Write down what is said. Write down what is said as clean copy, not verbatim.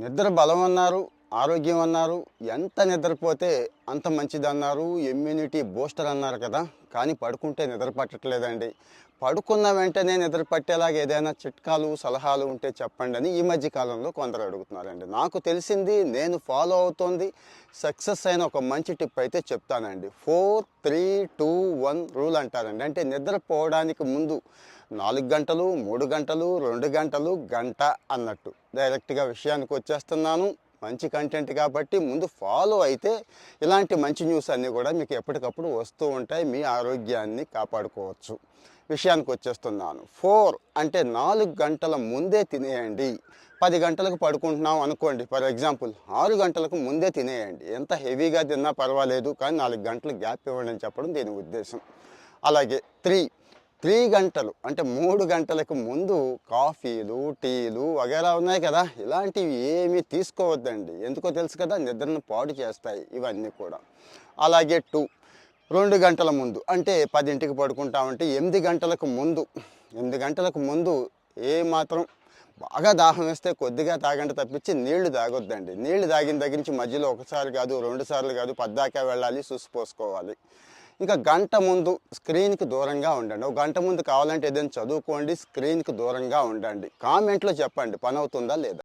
నిద్ర బలం అన్నారు, ఆరోగ్యం అన్నారు, ఎంత నిద్రపోతే అంత మంచిదన్నారు, ఇమ్యూనిటీ బూస్టర్ అన్నారు కదా. కానీ పడుకుంటే నిద్ర పట్టట్లేదండి. పడుకున్న వెంటనే నిద్ర పట్టేలాగా ఏదైనా చిట్కాలు సలహాలు ఉంటే చెప్పండి అని ఈ మధ్య కాలంలో కొందరు అడుగుతున్నారండి. నాకు తెలిసింది, నేను ఫాలో అవుతోంది, సక్సెస్ అయిన ఒక మంచి టిప్ అయితే చెప్తానండి. 4-3-2-1 రూల్ అంటారండి. అంటే నిద్రపోవడానికి ముందు 4 గంటలు, 3 గంటలు, 2 గంటలు, గంట అన్నట్టు. డైరెక్ట్గా విషయానికి వచ్చేస్తున్నాను. మంచి కంటెంట్ కాబట్టి ముందు ఫాలో అయితే ఇలాంటి మంచి న్యూస్ అన్నీ కూడా మీకు ఎప్పటికప్పుడు వస్తూ ఉంటాయి. మీ ఆరోగ్యాన్ని కాపాడుకోవచ్చు. విషయానికి వచ్చేస్తున్నాను. 4 అంటే 4 గంటల ముందే తినేయండి. 10 గంటలకు పడుకుంటున్నాం అనుకోండి, ఫర్ ఎగ్జాంపుల్ 6 గంటలకు ముందే తినేయండి. ఎంత హెవీగా తిన్నా పర్వాలేదు, కానీ 4 గంటలు గ్యాప్ ఇవ్వండి అని చెప్పడం దీని ఉద్దేశం. అలాగే 3 గంటలు అంటే 3 గంటలకు ముందు కాఫీలు, టీలు వగైరా ఉన్నాయి కదా, ఇలాంటివి ఏమీ తీసుకోవద్దండి. ఎందుకో తెలుసు కదా, నిద్రను పాడు చేస్తాయి ఇవన్నీ కూడా. అలాగే 2 గంటల ముందు అంటే 10ంటికి పడుకుంటామంటే 8 గంటలకు ముందు 8 గంటలకు ముందు ఏ మాత్రం బాగా దాహం వేస్తే కొద్దిగా తాగండి తప్పించి నీళ్లు తాగొద్దండి. నీళ్లు తాగిన దగ్గర నుంచి మధ్యలో ఒకసారి కాదు, 2 సార్లు కాదు, పద్దాకా వెళ్ళాలి, పోసుకోవాలి. ఇంకా గంట ముందు స్క్రీన్కి దూరంగా ఉండండి. ఒక గంట ముందు కావాలంటే ఏదైనా చదువుకోండి, స్క్రీన్కి దూరంగా ఉండండి. కామెంట్లో చెప్పండి పని అవుతుందా లేదా.